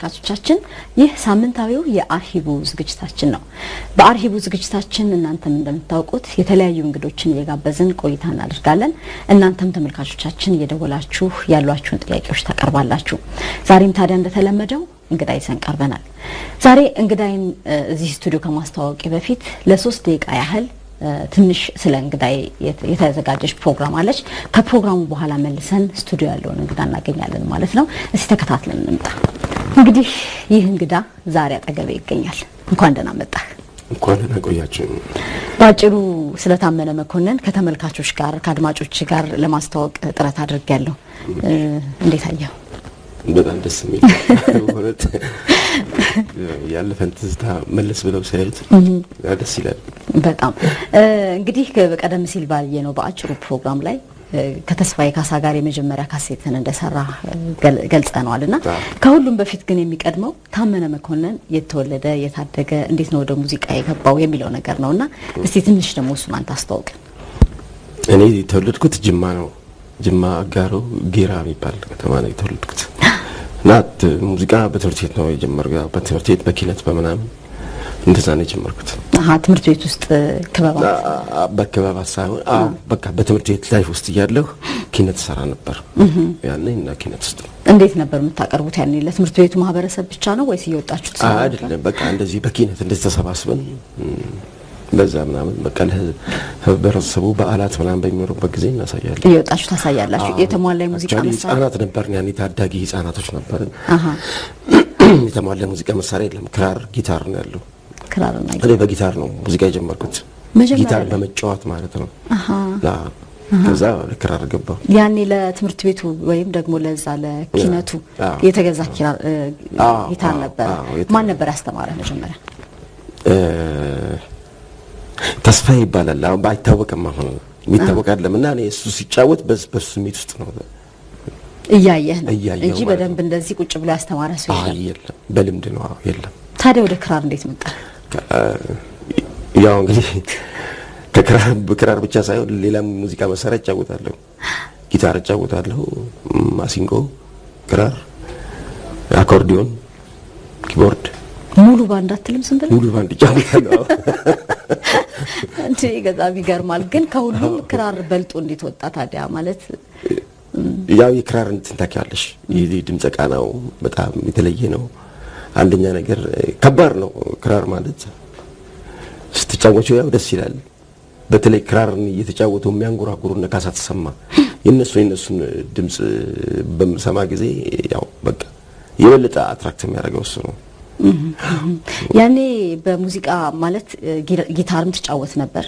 ተመልካቾቻችን ይህ ሳምንታዊው የአርሂቡ ዝግጅታችን ነው። በአርሂቡ ዝግጅታችን እናንተም እንደምታውቁት የተለያዩ እንግዶችን እየጋበዝን ቆይታ እናደርጋለን። እናንተም ተመልካቾቻችን እየደወላችሁ ያሏችሁን ጥያቄዎች ታቀርባላችሁ። ዛሬም ታዲያ እንደተለመደው እንግዳ ይዘን ቀርበናል። ዛሬ እንግዳይን እዚህ ስቱዲዮ ከማስተዋወቅ በፊት ለ3 ደቂቃ ያህል ትንሽ ስለ እንግዳይ የተዘጋጀች ፕሮግራም አለች። ከፕሮግራሙ በኋላ መልሰን ስቱዲዮ ያለውን እንግዳ እናገኛለን ማለት ነው። እስቲ ተከታትለን እንምጣ። እንግዲህ ይህ እንግዳ ዛሬ አጠገቤ ይገኛል። እንኳን ደህና መጣህ። እንኳን ደህና ቆያችሁ። ባጭሩ ስለታመነ መኮንን ከተመልካቾች ጋር ከአድማጮች ጋር ለማስተዋወቅ ጥረት አድርጌያለሁ። እንዴት አየው? በጣም ደስ የሚል ወረት ያለፈን ትዝታ መለስ ብለው ሳይሉት ደስ ይላል። በጣም እንግዲህ በቀደም ሲል ባየነው በአጭሩ ፕሮግራም ላይ ከተስፋዬ ካሳ ጋር የመጀመሪያ ካሴትን እንደሰራ ገልጸናልና ከሁሉም በፊት ግን የሚቀድመው ታመነ መኮንን የተወለደ የታደገ እንዴት ነው ወደ ሙዚቃ የገባው የሚለው ነገር ነውና እስቲ ትንሽ ደግሞ እሱን አንተ አስተዋውቅ። እኔ የተወለድኩት ጅማ ነው። ጅማ አጋሮ ጌራ የሚባል ከተማ ነው የተወለድኩት። ናት ሙዚቃ በትምህርት ቤት ነው የጀመርኩት። በትምህርት ቤት በኪነት በመናም እንደዛ ነው የጀመርኩት። ትምህርት ቤት ውስጥ ክበባት በክበባት ሳይሆን በቃ በትምህርት ቤት ላይፍ ውስጥ ያለው ኪነት ሰራ ነበር። ያኔ እና ኪነት ውስጥ እንዴት ነበር የምታቀርቡት? ያኔ ለትምህርት ቤቱ ማህበረሰብ ብቻ ነው ወይስ እየወጣችሁ ተሰራ? አይደለም፣ በቃ እንደዚህ በኪነት እንደዚህ ተሰባስበን በዛ ምናምን በቃ ለህብረተሰቡ በዓላት ምናምን በሚኖርበት ጊዜ እናሳያለን። እየወጣችሁ ታሳያላችሁ። የተሟላ ሙዚቃ መሳሪያ ህፃናት ነበርን ያኔ፣ ታዳጊ ህፃናቶች ነበርን። የተሟላ ሙዚቃ መሳሪያ የለም። ክራር ጊታር ነው ያለው። ክራርና እኔ በጊታር ነው ሙዚቃ የጀመርኩት። ጊታር በመጫወት ማለት ነው። ከዛ ለክራር ገባሁ። ያኔ ለትምህርት ቤቱ ወይም ደግሞ ለዛ ለኪነቱ የተገዛ ጊታር ነበር። ማን ነበር ያስተማረ መጀመሪያ? ተስፋዬ ይባላል። አሁን ባይታወቅም አሁን የሚታወቅ አይደለምና እኔ እሱ ሲጫወት በሱ ስሜት ውስጥ ነው እያየህ ነው እንጂ በደንብ እንደዚህ ቁጭ ብሎ ያስተማረ ሰው የለም። በልምድ ነው። የለም። ታዲያ ወደ ክራር እንዴት መጣ? ያው እንግዲህ በክራር ብቻ ሳይሆን ሌላ ሙዚቃ መሳሪያ እጫወታለሁ። ጊታር እጫወታለሁ፣ ማሲንቆ፣ ክራር፣ አኮርዲዮን፣ ኪቦርድ። ሙሉ ባንድ አትልም? ስንት ሙሉ ባንድ እጫወታለሁ። እንዴ ገዛም ይገርማል። ግን ከሁሉም ክራር በልጦ እንዴት ወጣ ታዲያ? ማለት ያው የክራር እንትን ታውቂያለሽ፣ የድምጽ ቃናው በጣም የተለየ ነው። አንደኛ ነገር ከባድ ነው ክራር ማለት። ስትጫወቸው ያው ደስ ይላል። በተለይ ክራርን እየተጫወቱ የሚያንጎራጉሩና ካሳ ተሰማ የነሱን ድምጽ በመሰማ ጊዜ ያው በቃ የበለጠ አትራክት የሚያደርገው እሱ ነው። ያኔ በሙዚቃ ማለት ጊታርም ተጫወት ነበር፣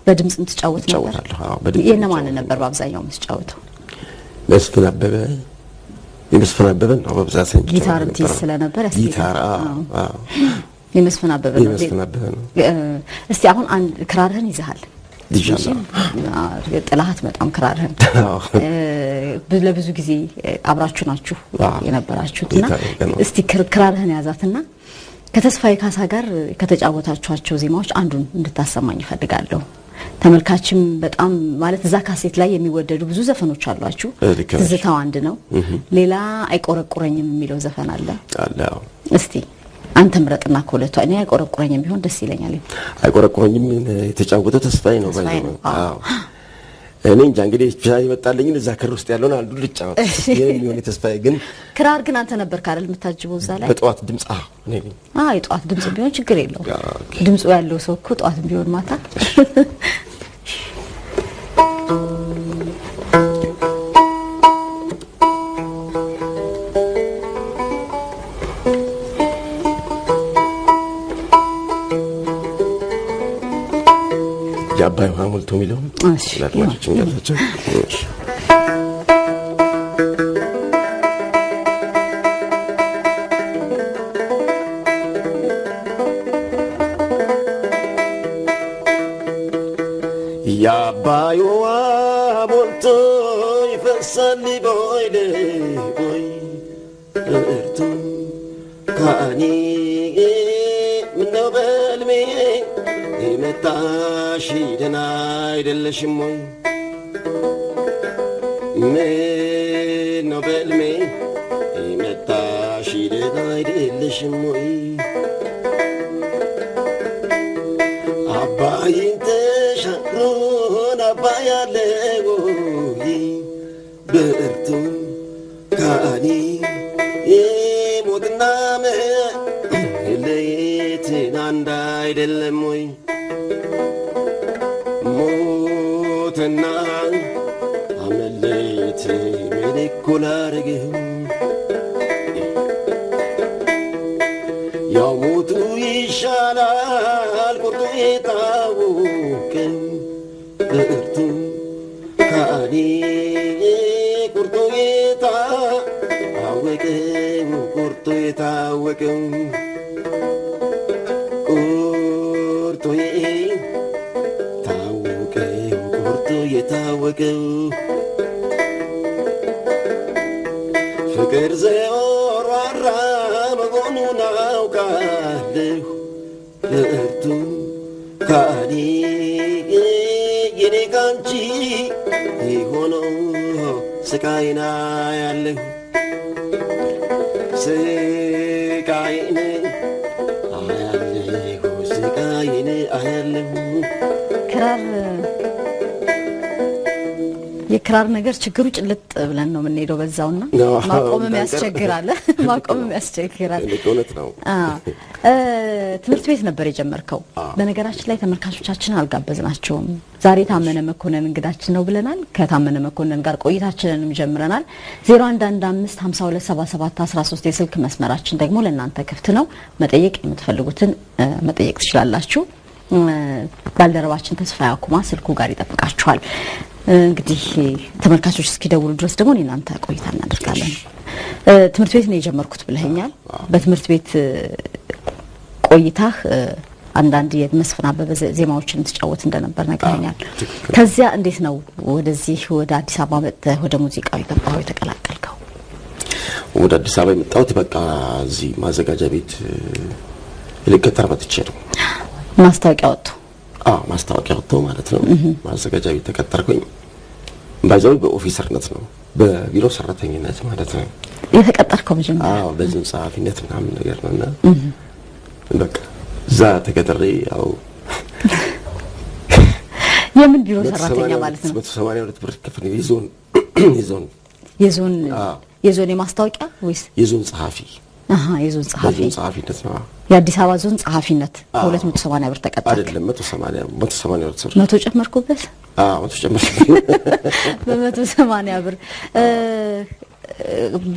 በድምጽም ተጫወት ነበር። የነማን ነበር በአብዛኛው የምትጫወተው? መስፍን አበበ ነው በብዛት ጊታር ትይዝ ስለነበር ጊታር የመስፍን አበበ ነው። እስቲ አሁን አንድ ክራርህን ይዘሃል ዲጃላ ጥላሃት በጣም ክራርህን ለብዙ ጊዜ አብራችሁ ናችሁ የነበራችሁትና እስቲ ክራርህን ያዛትና ከተስፋዬ ካሳ ጋር ከተጫወታችኋቸው ዜማዎች አንዱን እንድታሰማኝ ፈልጋለሁ። ተመልካችም በጣም ማለት እዛ ካሴት ላይ የሚወደዱ ብዙ ዘፈኖች አሏችሁ። ትዝታው አንድ ነው። ሌላ አይቆረቁረኝም የሚለው ዘፈን አለ። እስቲ አንተ ምረጥና ከሁለቱ እኔ አይቆረቁረኝም ቢሆን ደስ ይለኛል። አይቆረቁረኝም የተጫወተው ተስፋዬ ነው ባይዘው። እኔ እንጃ እንግዲህ ብቻ ይመጣልኝ እዛ ክር ውስጥ ያለውን አንዱ ልጫ ነው የሚሆን ተስፋዬ። ግን ክራር ግን አንተ ነበር ካረል የምታጅበው እዛ ላይ በጧት ድምጽ እኔ ነኝ። የጧት ድምጽ ቢሆን ችግር የለውም። ድምጹ ያለው ሰው እኮ ጧትም ቢሆን ማታ አባይ ሀሙልቶ ሚለው ለአድማጮችም ያላቸው የአባይ ሀሙልቶ ይፈሳል ቦይሌ ቦይ እርቱ ካኒ ምነው በልሜ መጣሽ ደህና አይደለሽም ወይ? ምነው በልሜ መጣሽ ደህና አይደለሽም የለሽም ወይ አባይን ተሻግሮን አባይ አለው በእርቱ ካኒ የሞትና መለየትን አንድ አይደለም ወይ ሞትና አመለየት ምን አረገው ያው ሞቱ ይሻላል ቁርጡ የታወቀው በእርቱ ካኒ ቁርጡ የታወቀው ቁርጡ የታወቀው ቁርጡ የታወቀው ቁርጡ የታወቀው ፍቅር ዘወራራ መሆኑን አውቃለሁ በእርቱ ካኒ የኔ ካንቺ የሆነው ስቃይና ያለሁ ስቃይን አያለሁ ስቃይን አያለሁ ክራር የክራር ነገር ችግሩ ጭልጥ ብለን ነው የምንሄደው በዛውና ማቆምም ያስቸግራል ማቆምም ያስቸግራል እውነት ነው ትምህርት ቤት ነበር የጀመርከው በነገራችን ላይ ተመልካቾቻችን አልጋበዝናቸውም ዛሬ ታመነ መኮንን እንግዳችን ነው ብለናል ከታመነ መኮንን ጋር ቆይታችንንም ጀምረናል 0115527713 የስልክ መስመራችን ደግሞ ለእናንተ ክፍት ነው መጠየቅ የምትፈልጉትን መጠየቅ ትችላላችሁ ባልደረባችን ተስፋ ያኩማ ስልኩ ጋር ይጠብቃችኋል እንግዲህ ተመልካቾች እስኪደውሉ ድረስ ደግሞ እናንተ ቆይታ እናደርጋለን ትምህርት ቤት ነው የጀመርኩት ብለኸኛል በትምህርት ቤት ቆይታህ አንዳንድ የመስፍን አበበ ዜማዎችን ተጫወት እንደነበር ነግረኛል ከዚያ እንዴት ነው ወደዚህ ወደ አዲስ አበባ መጥተህ ወደ ሙዚቃው የገባው የተቀላቀልከው ወደ አዲስ አበባ የመጣሁት በቃ እዚህ ማዘጋጃ ቤት ልቀጠር መጥቼ ነው ማስታወቂያ ወጥቶ ማስታወቂያ ወጥቶ ማለት ነው ማዘጋጃ ቤት ተቀጠርኩኝ ባይዘው በኦፊሰርነት ነው በቢሮ ሰራተኝነት ማለት ነው የተቀጠርከው መጀመሪያ በዝም ጸሐፊነት ምናምን ነገር ነውና በቃ እዛ ተቀጥሬ ያው የምን ቢሮ ሰራተኛ ማለት ነው 182 ብር ከፍል የዞን የማስታወቂያ ወይስ የዞን ጸሐፊ የዞን ጸሐፊ ጸሐፊነት ነው የአዲስ አበባ ዞን ጸሐፊነት 280 ብር ተቀጠረ አይደለም 180 ብር 100 ጨመርኩበት 100 ጨመርኩበት በ180 ብር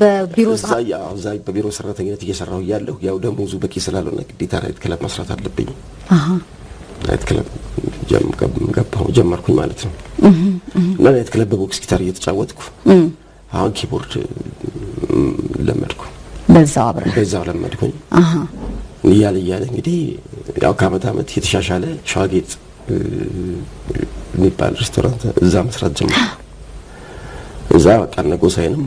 በቢሮ በቢሮ ሰራተኝነት እየሰራሁ ያለሁ ያው ደሞዙ በቂ ስላልሆነ ግዴታ ናይት ክለብ መስራት አለብኝ ናይት ክለብ ጀመርኩኝ ማለት ነው እና ናይት ክለብ በቦክስ ጊታር እየተጫወትኩ አሁን ኪቦርድ ለመድኩ በዛው ለመድኩኝ እያለ እንግዲህ ያው ከአመት የተሻሻለ ሸዋጌጥ የሚባል ሬስቶራንት እዛ መስራት ጀመርኩ እዛ በቃ ነጎሳይንም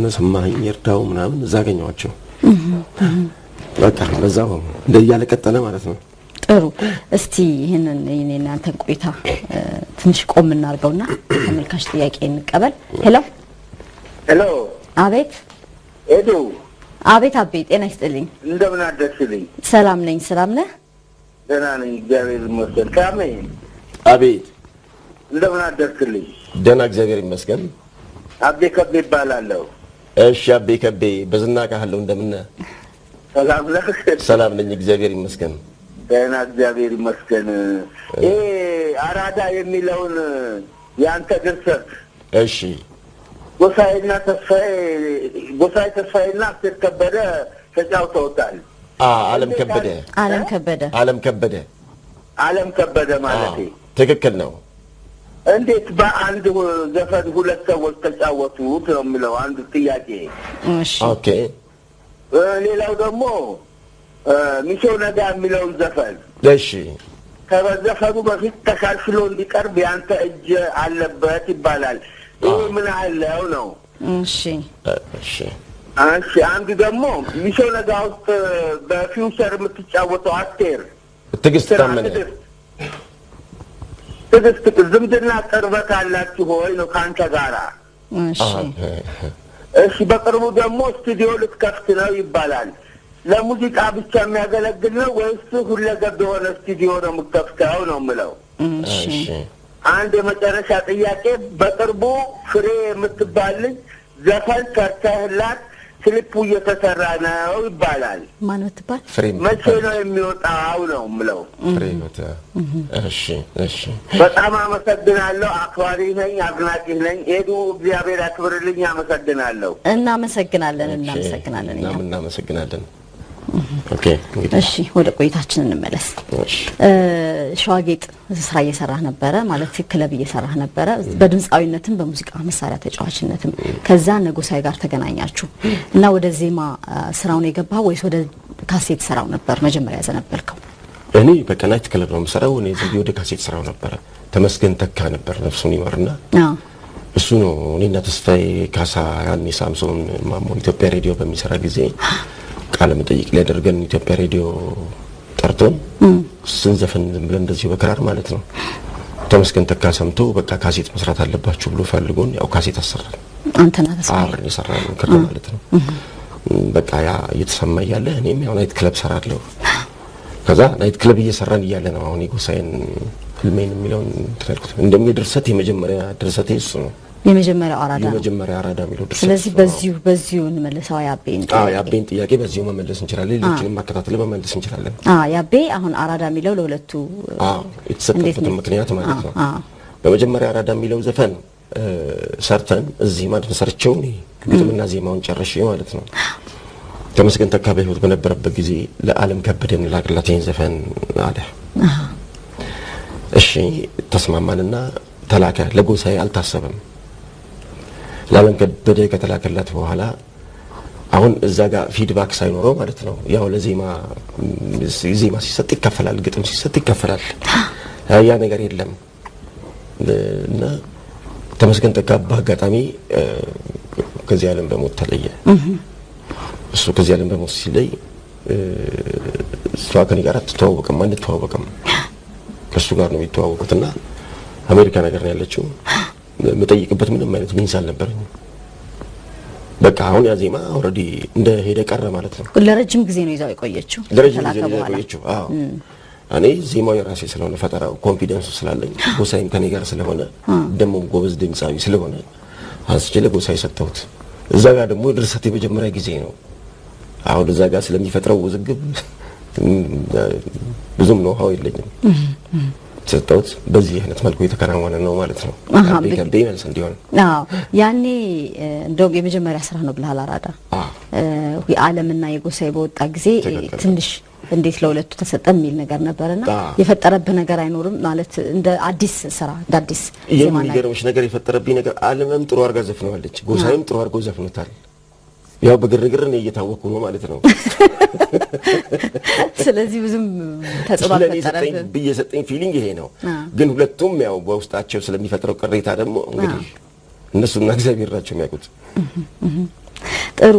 ነሰማኝ ይርዳው ምናምን እዛ አገኘዋቸው በቃ በዛው እንደያለ ቀጠለ ማለት ነው ጥሩ እስቲ ይሄንን እናንተን ቆይታ ትንሽ ቆም እናርገውና ተመልካች ጥያቄ እንቀበል ሄሎ አቤት ኤዱ አቤት ጤና ይስጥልኝ እንደምን አደርሽልኝ ሰላም ነኝ ሰላም ነህ ደህና ነኝ እግዚአብሔር ይመስገን ካሜ አቤት እንደምን አደርሽልኝ ደህና እግዚአብሔር ይመስገን አቤ ከቤ ይባላለሁ እሺ አቤ ከቤ በዝና ካለው እንደምን ሰላም ነኝ እግዚአብሔር ይመስገን ደህና እግዚአብሔር ይመስገን አራዳ የሚለውን ያንተ ድርሰት እሺ ጎሳይና ተስፋዬና ከበደ ተጫውተውታል ዓለም ከበደ ማለት ትክክል ነው እንዴት በአንድ ዘፈን ሁለት ሰዎች ተጫወቱት ነው የሚለው አንድ ጥያቄ እሺ ኦኬ ሌላው ደግሞ ሚሾው ነጋ የሚለው ዘፈን እሺ ከዘፈኑ በፊት ተካልፍሎ እንዲቀርብ ያንተ እጅ አለበት ይባላል ምን አለው ነው እሺ አንድ ደግሞ ሚሾው ነጋ ውስጥ በፊውቸር የምትጫወተው አስቴር ትግስት ዝምድና ቅርበት አላችሁ ሆይ ነው ካንተ ጋራ እሺ በቅርቡ ደግሞ ስቱዲዮ ልትከፍት ነው ይባላል ለሙዚቃ ብቻ የሚያገለግል ነው ወይስ ሁለገብ የሆነ ስቱዲዮ ነው የምትከፍተው ነው የምለው። እሺ አንድ የመጨረሻ ጥያቄ፣ በቅርቡ ፍሬ የምትባል ልጅ ዘፈን ሰርተህላት ክሊፑ እየተሰራ ነው ይባላል። ማን ምትባል? መቼ ነው የሚወጣው ነው የምለው። ፍሬህይወት። እሺ በጣም አመሰግናለሁ። አክባሪ ነኝ፣ አድናቂ ነኝ። ሄዱ እግዚአብሔር ያክብርልኝ። አመሰግናለሁ። እናመሰግናለን። ኦኬ እሺ ወደ ቆይታችን እንመለስ። ሸዋጌጥ ስራ እየሰራህ ነበረ ማለት ክለብ እየሰራህ ነበረ፣ በድምጻዊነትም በሙዚቃ መሳሪያ ተጫዋችነትም። ከዛ ነጎሳይ ጋር ተገናኛችሁ እና ወደ ዜማ ስራውን የገባህ ወይስ ወደ ካሴት ስራው ነበር መጀመሪያ ያዘነበልከው? እኔ በቀናይት ክለብ ነው የምሰራው። እኔ ዝም ወደ ካሴት ስራው ነበር። ተመስገን ተካ ነበር ነፍሱን ይማርና እሱ ነው እኔና ተስፋዬ ካሳ ያኔ ሳምሶን ማሞ ኢትዮጵያ ሬዲዮ በሚሰራ ጊዜ ቃለ መጠይቅ ሊያደርገን ኢትዮጵያ ሬዲዮ ጠርቶን ስንዘፈን ዝም ብለን እንደዚህ በክራር ማለት ነው። ተመስገን ተካ ሰምቶ በቃ ካሴት መስራት አለባችሁ ብሎ ፈልጎን ያው ካሴት አሰራን። አንተና ተስፋዬ አብረን የሰራን ክር ማለት ነው። በቃ ያ እየተሰማ ያለ እኔም ያው ናይት ክለብ ሰራለሁ። ከዛ ናይት ክለብ እየሰራን እያለ ነው አሁን የጎሳዬን ህልሜን የሚለውን ተልኩት። እንደሚደርሰት የመጀመሪያ ድርሰቴ እሱ ነው። የመጀመሪያው አራዳ የሚለው ድርሰት። ስለዚህ በዚሁ እንመለሰው። ያቤን ጥያቄ በዚሁ መመለስ እንችላለን። ሌሎችንም ማከታተል መመለስ እንችላለን። ያቤ አሁን አራዳ የሚለው ለሁለቱ የተሰጠበት ምክንያት ማለት ነው። በመጀመሪያ አራዳ የሚለው ዘፈን ሰርተን እዚህ ማለት ሰርቼው ግጥምና ዜማውን ጨርሼ ማለት ነው። ተመስገን ተካ በህይወት በነበረበት ጊዜ ለዓለም ከበደን ላቅላት ይሄን ዘፈን አለ። እሺ ተስማማንና ተላከ። ለጎሳዬ አልታሰበም። ለዓለም ከበደ ከተላከላት በኋላ አሁን እዛ ጋር ፊድባክ ሳይኖረው ማለት ነው ያው ለዜማ ሲሰጥ ይከፈላል፣ ግጥም ሲሰጥ ይከፈላል። ያ ነገር የለም እና ተመስገን ተካ በአጋጣሚ ከዚህ ዓለም በሞት ተለየ። እሱ ከዚህ ዓለም በሞት ሲለይ እሷ ከኔ ጋር አንተዋወቅም። ከሱ ጋር ነው የሚተዋወቁትና አሜሪካ ነገር ነው ያለችው። መጠይቅበት ምንም አይነት ሚንስ አልነበረኝ። በቃ አሁን ያ ዜማ ኦሬዲ እንደ ሄደ ቀረ ማለት ነው። ለረጅም ጊዜ ነው ይዛው የቆየችው። አዎ እኔ ዜማው የራሴ ስለሆነ ፈጠራው ኮንፊደንስ ስላለኝ ጎሳዬም ከኔ ጋር ስለሆነ ደሞ ጎበዝ ድምጻዊ ስለሆነ አንስቼ ለጎሳዬ ሰጠሁት። እዛ ጋር ደግሞ ድርሰት የመጀመሪያ ጊዜ ነው። አሁን እዛ ጋር ስለሚፈጥረው ውዝግብ ብዙም ነው ሀው የለኝም። ሰጠሁት። በዚህ አይነት መልኩ የተከናወነ ነው ማለት ነው። ከቤ መልስ እንዲሆን ያኔ እንደው የመጀመሪያ ስራ ነው ብለሃል አራዳ። የዓለምና የጎሳዬ በወጣ ጊዜ ትንሽ እንዴት ለሁለቱ ተሰጠ የሚል ነገር ነበርና የፈጠረብህ ነገር አይኖርም ማለት እንደ አዲስ ስራ እንደ አዲስ ዜማ ላይ የሚገርምሽ ነገር የፈጠረብኝ ነገር ዓለምም ጥሩ አርጋ ዘፍነዋለች፣ ጎሳዬም ጥሩ አርጎ ዘፍኖታል። ያው በግርግር ነው እየታወቁ ነው ማለት ነው። ስለዚህ ብዙም ተጽዕኖ አልፈጠረም በየሰጠኝ ፊሊንግ ይሄ ነው። ግን ሁለቱም ያው በውስጣቸው ስለሚፈጥረው ቅሬታ ደግሞ እንግዲህ እነሱና እግዚአብሔር ናቸው የሚያውቁት። ጥሩ።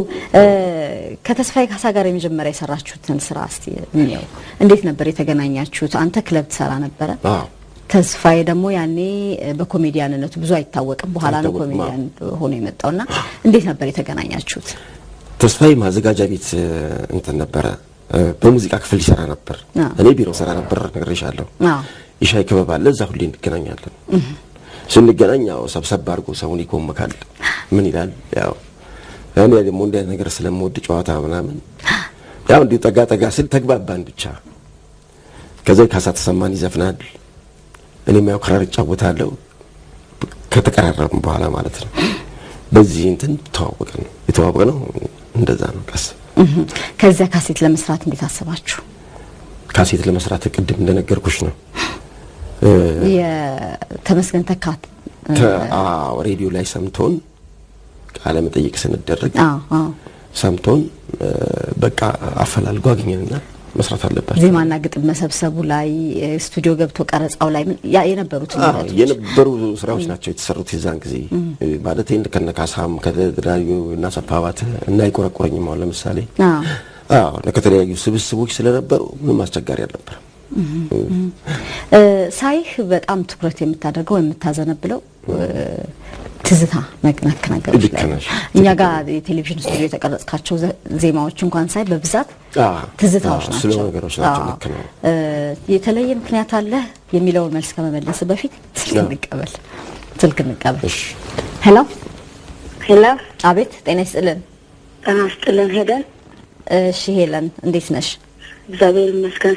ከተስፋዬ ካሳ ጋር የመጀመሪያ የሰራችሁትን ስራ እስቲ እንየው። እንዴት ነበር የተገናኛችሁት? አንተ ክለብ ትሰራ ነበረ። ተስፋዬ ደግሞ ያኔ በኮሜዲያንነቱ ብዙ አይታወቅም፣ በኋላ ነው ኮሜዲያን ሆኖ የመጣውና እንዴት ነበር የተገናኛችሁት? ተስፋዬ ማዘጋጃ ቤት እንትን ነበረ፣ በሙዚቃ ክፍል ይሰራ ነበር። እኔ ቢሮ ሰራ ነበር ነግሬሻለሁ። የሻይ ክበብ አለ፣ እዛ ሁሌ እንገናኛለን። ስንገናኝ ያው ሰብሰብ አድርጎ ሰውን ይኮመካል። ምን ይላል ያው እኔ ደግሞ እንደ ነገር ስለምወድ ጨዋታ ምናምን ያው እንዲሁ ጠጋ ስል ተግባባን ብቻ። ከዛ ካሳ ተሰማን ይዘፍናል፣ እኔም ያው ክራር እጫወታለሁ። ከተቀራረብን በኋላ ማለት ነው በዚህ እንትን ተዋወቅን። እንደዛ ነው ቀስ። ከዛ ካሴት ለመስራት እንዴት አሰባችሁ? ካሴት ለመስራት ቅድም እንደነገርኩሽ ነው የተመስገን ተካት ሬዲዮ ላይ ሰምቶን ቃለ መጠይቅ ስንደረግ ሰምቶን በቃ አፈላልጎ አገኘንና መስራት አለበት። ዜማና ግጥም መሰብሰቡ ላይ ስቱዲዮ ገብቶ ቀረጻው ላይ ምን የነበሩ ስራዎች ናቸው የተሰሩት የዛን ጊዜ ማለት ከነካሳም ከተደራዩ እና ሰፋባት እና ይቆረቆረኝም አሁን ለምሳሌ ለከተለያዩ ስብስቦች ስለነበሩ ምንም አስቸጋሪ አልነበረም። ሳይህ በጣም ትኩረት የምታደርገው የምታዘነብለው ትዝታ ነክ ነገሮች ላይ እኛ ጋር የቴሌቪዥን ስቱዲዮ የተቀረጽካቸው ዜማዎች እንኳን ሳይ በብዛት ትዝታዎች ናቸው ስለ ነገሮች ናቸው ልክ ነው የተለየ ምክንያት አለ የሚለውን መልስ ከመመለስ በፊት ስልክ እንቀበል እሺ ሄሎ አቤት ጤና ይስጥልን ሄለን እሺ ሄለን እንዴት ነሽ እግዚአብሔር ይመስገን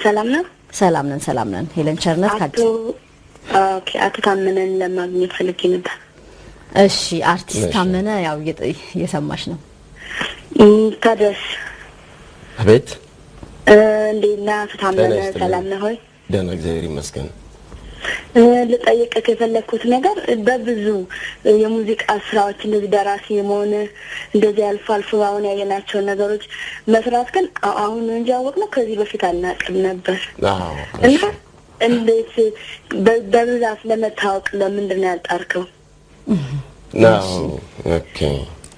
ሰላም ነን ሄለን ቸርነት ኦኬ አቶ ታመነን ለማግኘት ፈልጌ ነበር እሺ አርቲስት ታመነ ያው እየሰማሽ ነው ታደስ አቤት እንዴና ታመነ ሰላም ነው ሆይ ደህና እግዚአብሔር ይመስገን ልጠይቅህ የፈለኩት ነገር በብዙ የሙዚቃ ስራዎች እንደዚህ ደራሲ የመሆን እንደዚህ አልፎ አሁን ያየናቸው ነገሮች መስራት ግን አሁን እንጂ አወቅነው ከዚህ በፊት አናውቅም ነበር እና እንዴት በብዛት ለመታወቅ ለምንድን ነው ያልጣርከው ነው ኦኬ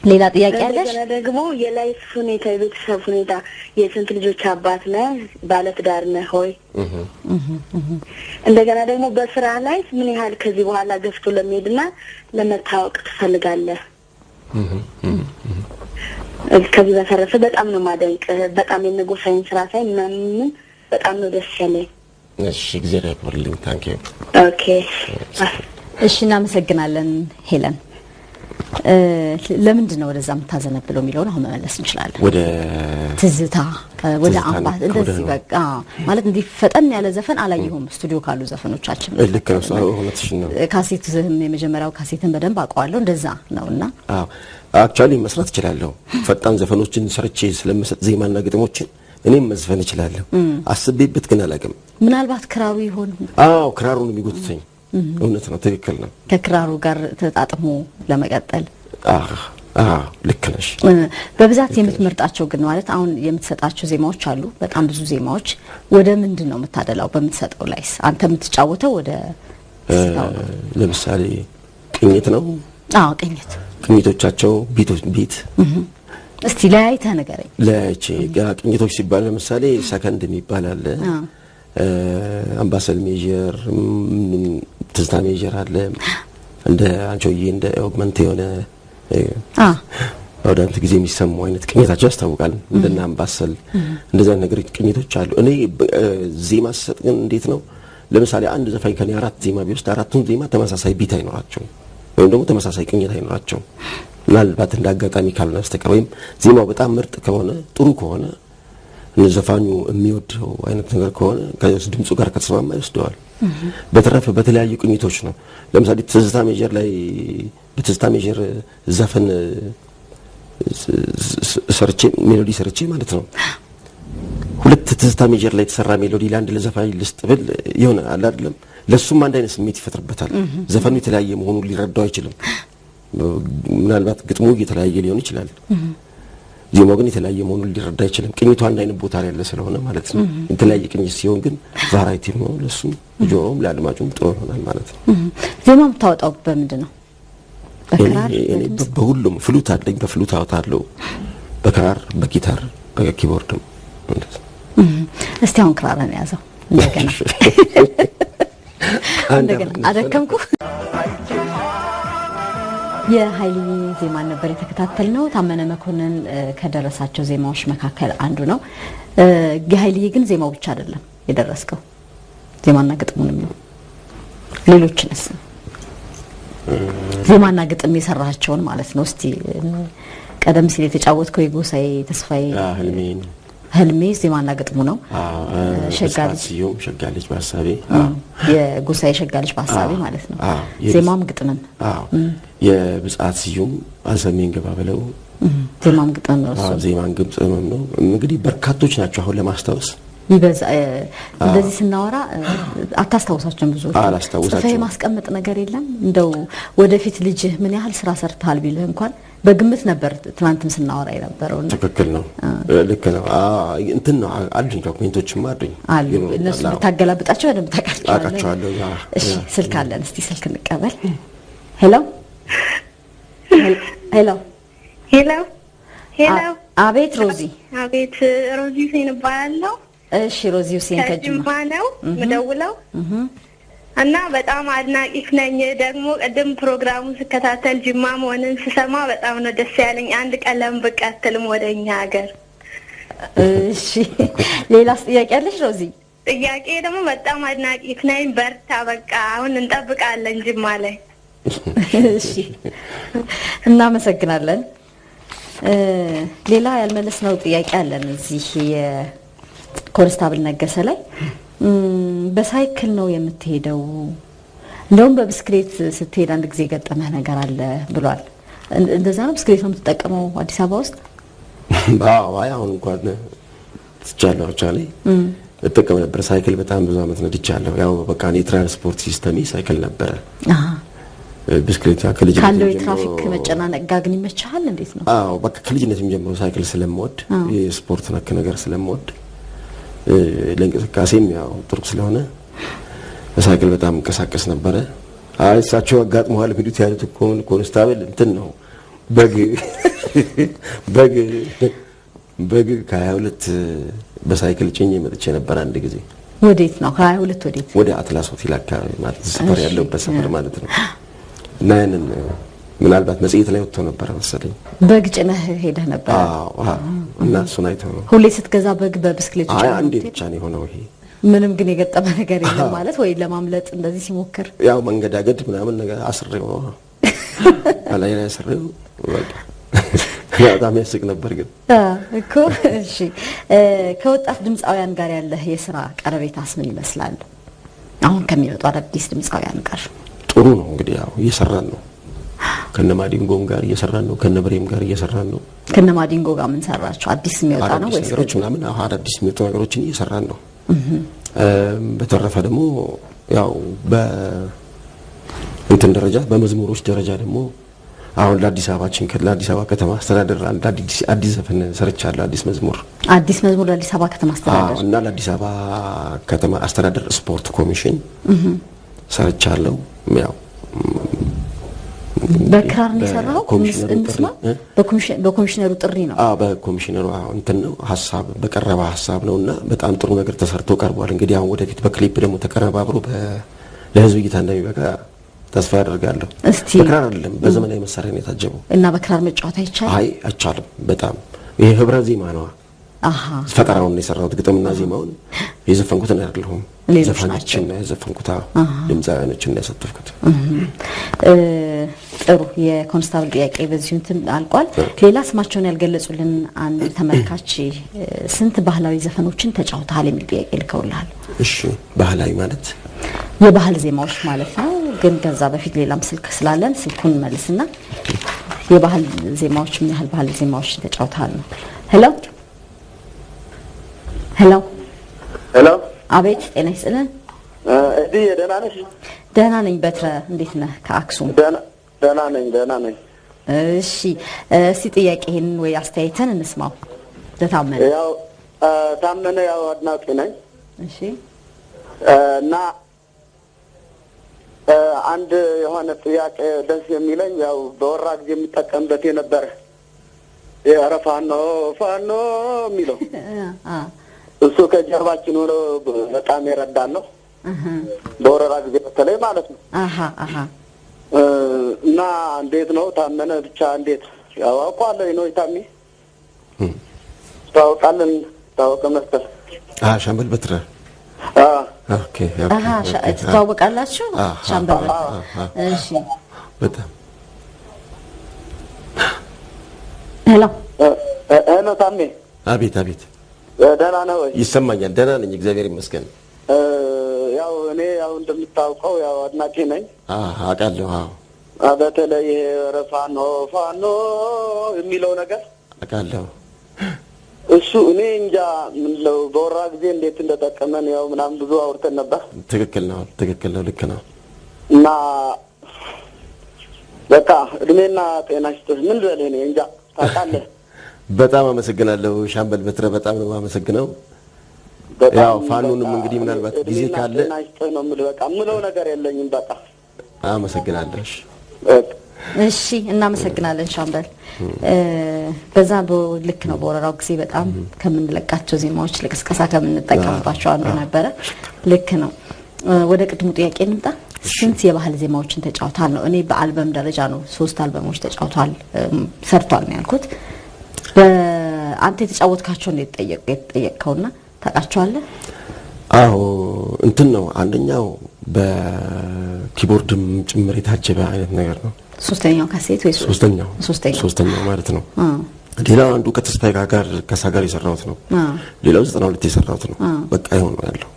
ሌላ ጥያቄ አለሽ ደግሞ የላይፍ ሁኔታ የቤተሰብ ሁኔታ የስንት ልጆች አባት ነህ ባለትዳር ነህ ሆይ እንደገና ደግሞ በስራ ላይ ምን ያህል ከዚህ በኋላ ገፍቶ ለመሄድና ለመታወቅ ትፈልጋለህ ከዚህ በተረፈ በጣም ነው ማደንቅ በጣም የነጎሳይን ስራ ሳይ ምናምን በጣም ነው ደስ ያለኝ እሺ እግዚአብሔር ያክብርልኝ ታንክ ዩ ኦኬ እሺ እናመሰግናለን ሄለን ለምንድን ነው ወደዛ የምታዘነብለው የሚለውን አሁን መመለስ እንችላለን ወደ ትዝታ ወደ አምባት እንደዚህ በቃ ማለት እንዲህ ፈጠን ያለ ዘፈን አላየሁም ስቱዲዮ ካሉ ዘፈኖቻችን ልክ ነው እውነትሽ ነው ካሴትም የመጀመሪያው ካሴትን በደንብ አውቀዋለሁ እንደዛ ነውና አዎ አክቹአሊ መስራት እችላለሁ ፈጣን ዘፈኖችን ሰርቼ ስለምሰጥ ዜማና ግጥሞችን እኔም መዝፈን እችላለሁ አስቤበት ግን አላውቅም ምናልባት ክራሩ ይሆን አዎ ክራሩን የሚጎትተኝ እውነት ነው ትክክል ነው ከክራሩ ጋር ተጣጥሞ ለመቀጠል ልክ ነሽ በብዛት የምትመርጣቸው ግን ማለት አሁን የምትሰጣቸው ዜማዎች አሉ በጣም ብዙ ዜማዎች ወደ ምንድን ነው የምታደላው በምትሰጠው ላይስ አንተ የምትጫወተው ወደ ለምሳሌ ቅኝት ነው ቅኝቶቻቸው ቢት እስቲ ለያይተህ ንገረኝ ለያይቼ ቅኝቶች ሲባል ለምሳሌ ሰከንድ የሚባል አለ አምባሰል ሜጀር ትዝታ ሜጀር አለ እንደ አንቾዬ እንደ ኦግመንት የሆነ ወዳንተ ጊዜ የሚሰሙ አይነት ቅኝታቸው ያስታውቃል እንደና አምባሰል እንደዛ ነገር ቅኝቶች አሉ እኔ ዜማ ሰጥ ግን እንዴት ነው ለምሳሌ አንድ ዘፋኝ ከኔ አራት ዜማ ቢወስድ አራቱን ዜማ ተመሳሳይ ቢት አይኖራቸው ወይም ደግሞ ተመሳሳይ ቅኝት አይኖራቸው ምናልባት እንዳጋጣሚ ካልሆነ በስተቀር ወይም ዜማው በጣም ምርጥ ከሆነ ጥሩ ከሆነ ዘፋኙ የሚወደው አይነት ነገር ከሆነ ከድምጹ ጋር ከተስማማ ይወስደዋል በተረፈ በተለያዩ ቅኝቶች ነው ለምሳሌ ትዝታ ሜጀር ላይ በትዝታ ሜጀር ዘፈን ሰርቼ ሜሎዲ ሰርቼ ማለት ነው ሁለት ትዝታ ሜጀር ላይ የተሰራ ሜሎዲ ለአንድ ለዘፋኝ ልስጥብል የሆነ አለ አይደለም ለሱም አንድ አይነት ስሜት ይፈጥርበታል ዘፈኑ የተለያየ መሆኑን ሊረዳው አይችልም ምናልባት ግጥሙ የተለያየ ሊሆን ይችላል ዜማው ግን የተለያየ መሆኑን ሊረዳ አይችልም ቅኝቱ አንድ አይነት ቦታ ላይ ያለ ስለሆነ ማለት ነው የተለያየ ቅኝት ሲሆን ግን ቫራይቲ ነው ለሱም ጆሮም ለአድማጩም ጥሩ ይሆናል ማለት ነው ዜማ የምታወጣው በምንድን ነው በክራር በሁሉም ፍሉት አለኝ በፍሉት አወጣለሁ በክራር በጊታር በኪቦርድም እስቲ አሁን ክራርን ያዘው እንደገና አደከምኩ የኃይሊ ዜማ ነበር የተከታተልነው ታመነ መኮንን ከደረሳቸው ዜማዎች መካከል አንዱ ነው የኃይሊ ግን ዜማው ብቻ አይደለም የደረስከው ዜማና ግጥሙንም ነው ሌሎችንስ ዜማና ግጥም የሰራቸውን ማለት ነው እስቲ ቀደም ሲል የተጫወትከው የጎሳዬ ተስፋዬ ህልሜ ዜማና ግጥሙ ነው ሸጋልጅ በሐሳቤ የጎሳዬ ሸጋልጅ በሐሳቤ ማለት ነው ዜማም ግጥምም የብጻት ሲዩም አዘሜን ገባ ብለው ዜማም ግጥም ነው ዜማን ግጥምም ነው እንግዲህ በርካቶች ናቸው አሁን ለማስታወስ ይበዛ እንደዚህ ስናወራ አታስታውሳቸውም ብዙ ጽፈህ ማስቀመጥ ነገር የለም እንደው ወደፊት ልጅ ምን ያህል ስራ ሰርተሃል ቢልህ እንኳን በግምት ነበር ትናንትም ስናወራ የነበረው ትክክል ነው ልክ ነው እንትን ነው አሉኝ ዶክመንቶችም አሉ እነሱ ታገላብጣቸው በደንብ ታውቃቸዋለሁ እሺ ስልክ አለን እስቲ ስልክ እንቀበል ሄሎ ሄሎ ሄሎ ሄሎ አቤት ሮዚ አቤት ሮዚ ሁሴን እባላለሁ እሺ ሮዚ ሁሴን ከጅማ ነው ምደውለው እና በጣም አድናቂሽ ነኝ። ደግሞ ቀደም ፕሮግራሙን ስከታተል ጅማ መሆንን ስሰማ በጣም ነው ደስ ያለኝ። አንድ ቀን ለምን ብቅ አትልም ወደኛ ሀገር? እሺ ሌላስ ጥያቄ አለሽ ሮዚ? ጥያቄ ደግሞ በጣም አድናቂሽ ነኝ። በርታ፣ በቃ አሁን እንጠብቃለን ጅማ ላይ። እሺ እናመሰግናለን። ሌላ ያልመለስነው ጥያቄ አለን እዚህ የኮንስታብል ነገሰ ላይ በሳይክል ነው የምትሄደው? እንደውም በብስክሌት ስትሄድ አንድ ጊዜ ገጠመህ ነገር አለ ብሏል። እንደዛ ነው? ብስክሌት ነው የምትጠቀመው አዲስ አበባ ውስጥ? አዎ አሁን እንኳን ትቻለሁ ቻለ እጠቀም ነበር። ሳይክል በጣም ብዙ አመት ነድቻለሁ። ያው በቃ የትራንስፖርት ሲስተም ሳይክል ነበር። ብስክሌት ከልጅነት ካለው የትራፊክ መጨናነቅ ጋር ግን ይመችሃል? እንዴት ነው? አዎ በቃ ከልጅነት ጀምሮ ሳይክል ስለምወድ የስፖርት ነክ ነገር ስለምወድ ለእንቅስቃሴም ያው ጥሩ ስለሆነ በሳይክል በጣም እንቀሳቀስ ነበረ። አይ እሳቸው አጋጥመዋል ቢሉት ያሉት እኮ ኮንስታብል እንትን ነው በግ ከ22 በሳይክል ጭኜ መጥቼ ነበር አንድ ጊዜ። ወዴት ነው? ከ22 ወዴት? ወደ አትላስ ሆቴል አካባቢ ማለት ሰፈር ያለበት ሰፈር ማለት ነው። እና ያንን ምናልባት መጽሔት ላይ ወጥቶ ነበር መሰለኝ። በግ ጭነህ ሄደህ ነበር? አዎ እና እሱን አይተው ነው። ሁሌ ስትገዛ በግ በብስክሌት ጭነህ? አይ አንዴ ብቻ ነው የሆነው ይሄ። ምንም ግን የገጠመ ነገር የለም ማለት ወይ ለማምለጥ እንደዚህ ሲሞክር? ያው መንገዳገድ ምናምን ነገር አስሬው ነው አላይ ላይ አስሬው በጣም ያስቅ ነበር ግን እኮ። እሺ ከወጣት ድምጻውያን ጋር ያለህ የሥራ ቀረቤታስ ምን ይመስላል? አሁን ከሚወጡ አዳዲስ ድምጻውያን ጋር? ጥሩ ነው እንግዲህ ያው እየሰራን ነው። ከነማዲንጎም ጋር እየሰራን ነው። ከነብሬም ጋር እየሰራን ነው። ከነማዲንጎ ጋር ምን ሰራችሁ? አዲስ የሚወጣ ነው ወይስ ነገሮች ምናምን? አዳዲስ የሚወጡ ነገሮችን እየሰራን ነው። በተረፈ ደግሞ ያው በእንትን ደረጃ በመዝሙሮች ደረጃ ደግሞ አሁን ለአዲስ አበባ ከተማ አስተዳደር አዲስ ዘፈን ሰርቻለሁ። አዲስ መዝሙር ለአዲስ አበባ ከተማ አስተዳደር እና ለአዲስ አበባ ከተማ አስተዳደር ስፖርት ኮሚሽን ሰርቻለሁ። ያው በክራር ነው የሰራው? እንስማ። በኮሚሽነሩ ጥሪ ነው? በኮሚሽነሩ እንትን ነው ሐሳብ በቀረበ ሐሳብ ነውና በጣም ጥሩ ነገር ተሰርቶ ቀርቧል። እንግዲህ አሁን ወደፊት በክሊፕ ደግሞ ተቀነባብሮ ለህዝብ እይታ እንደሚበቃ ተስፋ አደርጋለሁ። በክራር አይደለም በዘመናዊ መሳሪያ ነው የታጀበው። እና በክራር መጫወት አይቻልም? አይ አይቻልም። በጣም ይሄ ህብረ ዜማ ነው። ፈጠራውን ነው የሰራሁት። ግጥምና ዜማውን የዘፈንኩት ነው አይደለም። ዘፈናችን ነው የዘፈንኩት። ድምጻውያኖችን ነው ያሳተፍኩት። ጥሩ። የኮንስታብል ጥያቄ በዚሁ እንትን አልቋል። ሌላ ስማቸውን ያልገለጹልን አንድ ተመልካች ስንት ባህላዊ ዘፈኖችን ተጫውተሃል የሚል ጥያቄ ልከውልሃል። እሺ ባህላዊ ማለት የባህል ዜማዎች ማለት ነው። ግን ከዛ በፊት ሌላም ስልክ ስላለን ስልኩን መልስና የባህል ዜማዎች ምን ያህል ባህል ዜማዎችን ተጫውተሃል ነው። ሄሎ አቤት፣ ጤና ይስጥልን። እዲ ደህና ነሽ? ደህና ነኝ። በትረ እንዴት ነህ? ከአክሱም ደህና ነኝ። እሺ እስቲ ጥያቄህን ወይ አስተያየትን እንስማው። ለታመነ ያው ታመነ ያው አድናቂ ነኝ። እሺ እና አንድ የሆነ ጥያቄ ደስ የሚለኝ ያው በወራ ጊዜ የሚጠቀምበት የነበረ የአረፋኖ ፋኖ የሚለው እሱ ከጀርባችን ሆኖ በጣም ይረዳል ነው። በወረራ ጊዜ በተለይ ማለት ነው። እና እንዴት ነው ታመነ ብቻ እንዴት ያዋቋለ ነው ይታሚ ታውቃለን ታውቀ መሰል ሻምበል በትረ ኦኬ ታውቃላችሁ ሻምበል? እሺ በጣም ሄሎ ታሜ። አቤት ደህና ነው ወይ? ይሰማኛል። ደህና ነኝ እግዚአብሔር ይመስገን። ያው እኔ ያው እንደምታውቀው ያው አድናቂ ነኝ። አውቃለሁ። በተለይ ፋኖ የሚለው ነገር አውቃለሁ። እሱ እኔ እንጃ ምን ለው በወራ ጊዜ እንዴት እንደተጠቀመን ያው ምናምን ብዙ አውርተን ነበር። ትክክል ነው ልክ ነው። እና በቃ እድሜና ጤና ይስጥህ። ምን ልበልህ እኔ እንጃ ታውቃለህ። በጣም አመሰግናለሁ ሻምበል በትረ፣ በጣም ነው የማመሰግነው። ያው ፋኑንም እንግዲህ ምናልባት ጊዜ ካለ ጤና ይስጥህ ነው የምልህ። በቃ ምለው ነገር የለኝም። በቃ አመሰግናለሁ። እሺ እናመሰግናለን ሻምበል። በዛ ልክ ነው። በወረራው ጊዜ በጣም ከምንለቃቸው ዜማዎች ለቅስቀሳ ከምንጠቀምባቸው አንዱ ነበረ። ልክ ነው። ወደ ቅድሙ ጥያቄ እንምጣ። ስንት የባህል ዜማዎችን ተጫውታል ነው? እኔ በአልበም ደረጃ ነው 3 አልበሞች ተጫውቷል ሰርቷል ነው ያልኩት። በአንተ የተጫወትካቸው ነው የተጠየቅከውና ታውቃቸዋለህ? አዎ እንትን ነው አንደኛው በኪቦርድም ጭምር የታጀበ አይነት ነገር ነው። ሶስተኛው ካሴት ወይ ሶስተኛው ማለት ነው። ሌላው አንዱ ከተስፋዬ ጋር ከሳጋር የሰራሁት ነው። ሌላው 92 የሰራሁት ነው። በቃ ይሁን ነው ያለው።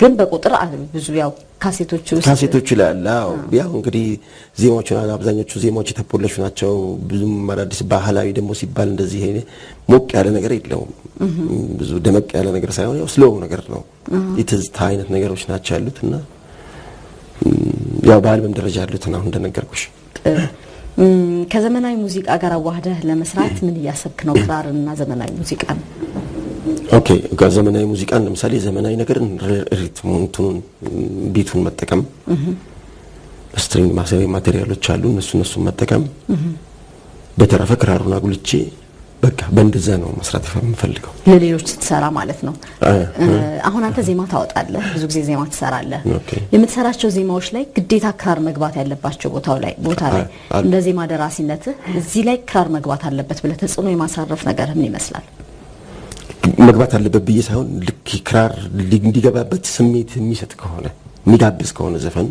ግን በቁጥር ብዙ ያው ካሴቶቹ ላይ አዎ ያው እንግዲህ ዜማዎቹ አብዛኞቹ ዜማዎች የተፖለሹ ናቸው። ብዙም አዳዲስ ባህላዊ ደግሞ ሲባል እንደዚህ ሞቅ ያለ ነገር የለውም። ብዙ ደመቅ ያለ ነገር ሳይሆን ያው ስሎው ነገር ነው። የትዝታ አይነት ነገሮች ናቸው ያሉትና ያው በአልበም ደረጃ ያሉት ነው እንደነገርኩሽ። ከዘመናዊ ሙዚቃ ጋር አዋህደህ ለመስራት ምን እያሰብክ ነው? ክራርና ዘመናዊ ሙዚቃ ነው። ኦኬ ከዘመናዊ ሙዚቃ ለምሳሌ ዘመናዊ ነገር ሪትሙን ቢቱን መጠቀም ስትሪንግ ማቴሪያሎች አሉ እነሱ መጠቀም በተረፈ ክራሩን አጉልቼ በቃ በእንደዛ ነው መስራት የምፈልገው ለሌሎች ትሰራ ማለት ነው። አሁን አንተ ዜማ ታወጣለህ፣ ብዙ ጊዜ ዜማ ትሰራለህ። የምትሰራቸው ዜማዎች ላይ ግዴታ ክራር መግባት ያለባቸው ቦታ ላይ እንደ ዜማ ደራሲነትህ እዚህ ላይ ክራር መግባት አለበት ብለህ ተጽዕኖ የማሳረፍ ነገር ምን ይመስላል? መግባት አለበት ብዬ ሳይሆን ልክ ክራር እንዲገባበት ስሜት የሚሰጥ ከሆነ የሚጋብዝ ከሆነ ዘፈን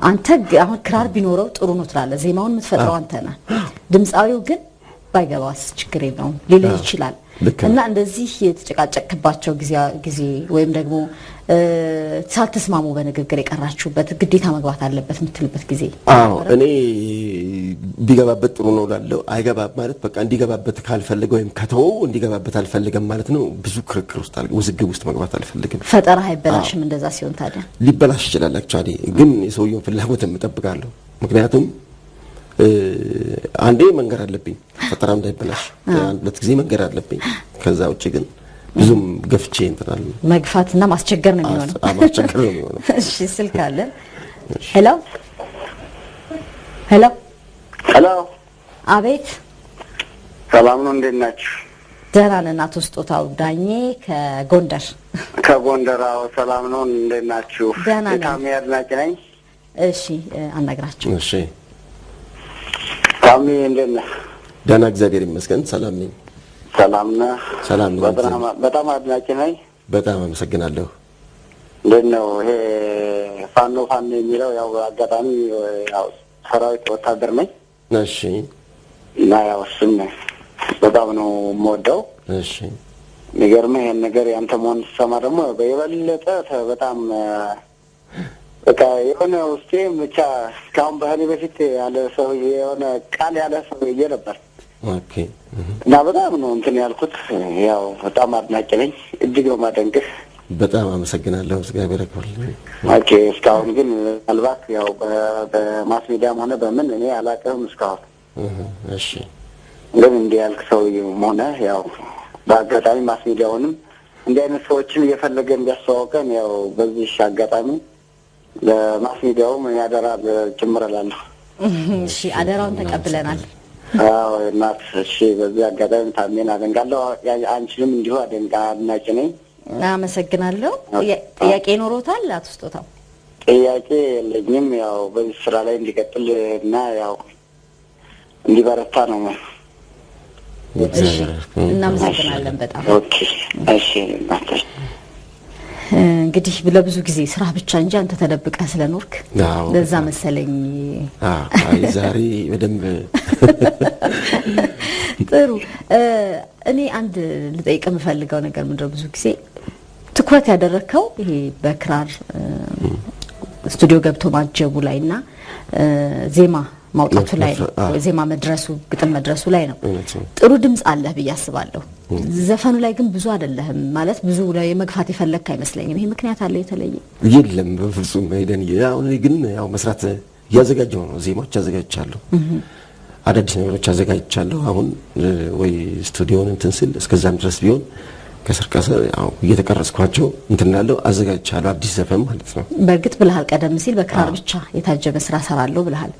አንተ አሁን ክራር ቢኖረው ጥሩ ነው ትላለህ። ዜማውን የምትፈጥረው አንተ ነህ። ድምጻዊው ግን ባይገባስ ችግር የለውም ሊል ይችላል። እና እንደዚህ የተጨቃጨቅባቸው ጊዜ ወይም ደግሞ ሳትስማሙ በንግግር የቀራችሁበት ግዴታ መግባት አለበት የምትልበት ጊዜ? አዎ እኔ ቢገባበት ጥሩ ነው ላለው አይገባብ ማለት በቃ እንዲገባበት ካልፈልገ ወይም ከተወው እንዲገባበት አልፈልግም ማለት ነው። ብዙ ክርክር ውስጥ ውዝግብ ውስጥ መግባት አልፈልግም። ፈጠራ አይበላሽም እንደዛ ሲሆን? ታዲያ ሊበላሽ ይችላል አክቹአሊ፣ ግን የሰውየውን ፍላጎት እጠብቃለሁ። ምክንያቱም አንዴ መንገር አለብኝ ፈጠራ እንዳይበላሽ አንድ ሁለት ጊዜ መንገር አለብኝ። ከዛ ውጪ ግን ብዙም ገፍቼ እንተናል መግፋትና ማስቸገር ነው የሚሆነው። ማስቸገር ነው የሚሆነው። እሺ ስልክ አለ። ሄሎ አቤት ሰላም ነው እንዴት ናችሁ? ደህና ነን። አቶ ስጦታው ዳኜ ከጎንደር አዎ ሰላም ነው እንዴት ናችሁ? ታሚ አድናቂ ነኝ። እሺ አናግራችሁ። እሺ ታሚ እንዴት ነህ? ደህና እግዚአብሔር ይመስገን ሰላም ነኝ። ሰላም ነህ? ሰላም ነኝ። በጣም አድናቂ ነኝ። በጣም አመሰግናለሁ። እንዴት ነው ይሄ ፋኖ የሚለው ያው አጋጣሚ ያው ሰራዊት ወታደር ነኝ። እሺ እና ያው እሱም በጣም ነው የምወደው። እሺ የሚገርምህ ይሄን ነገር ያንተ መሆን ሲሰማ ደግሞ በየበለጠ በጣም በቃ የሆነ ውስጤ ብቻ እስካሁን ባህሪ በፊት ያለ ሰው የሆነ ቃል ያለ ሰው ነበር። ኦኬ እና በጣም ነው እንትን ያልኩት። ያው በጣም አድናቂ ነኝ። እጅግ ነው ማደንቅህ። በጣም አመሰግናለሁ። እግዚአብሔር ያክብርልኝ። ኦኬ እስካሁን ግን አልባት ያው በማስ ሚዲያም ሆነ በምን እኔ አላውቅም እስካሁን። እሺ ግን እንዲህ ያልክ ሰው ሆነ ያው በአጋጣሚ ማስ ሚዲያውንም እንዲህ አይነት ሰዎችን እየፈለገ እንዲያስተዋውቀን ያው በዚህ አጋጣሚ ለማስ ሚዲያውም ያደራ ጭምር እላለሁ። እሺ አደራውን ተቀብለናል። አዎ እናት እሺ በዚህ አጋጣሚ ታሜን አደንቃለሁ። አንቺንም እንዲሁ አድናቂ ነኝ። አመሰግናለሁ። ጥያቄ ኖሮታል አቶ ስጦታው? ጥያቄ የለኝም። ያው በዚህ ስራ ላይ እንዲቀጥል እና ያው እንዲበረታ ነው። እናመሰግናለን በጣም። ኦኬ እሺ እንግዲህ ለብዙ ጊዜ ስራ ብቻ እንጂ አንተ ተደብቀህ ስለኖርክ ለዛ መሰለኝ። አይ ዛሬ በደንብ ጥሩ። እኔ አንድ ልጠይቅ የምፈልገው ነገር ምንድነው፣ ብዙ ጊዜ ትኩረት ያደረከው ይሄ በክራር ስቱዲዮ ገብቶ ማጀቡ ላይና ዜማ ማውጣቱ ላይ ዜማ መድረሱ ግጥም መድረሱ ላይ ነው። ጥሩ ድምጽ አለህ ብዬ አስባለሁ። ዘፈኑ ላይ ግን ብዙ አይደለህም ማለት ብዙ ላይ መግፋት የፈለክ አይመስለኝም። ይሄ ምክንያት አለ የተለየ? የለም በፍጹም ሄደን ያው ግን ያው መስራት ያዘጋጀው ነው። ዜማዎች ያዘጋጃለሁ፣ አዳዲስ ነገሮች ያዘጋጃለሁ። አሁን ወይ ስቱዲዮን እንትን ስል እስከዛም ድረስ ቢሆን ከስር ያው እየተቀረጽኳቸው እንትን ያለው አዘጋጃለሁ፣ አዲስ ዘፈን ማለት ነው። በእርግጥ ብለሃል ቀደም ሲል በክራር ብቻ የታጀበ ስራ ሰራለሁ ብለሃል።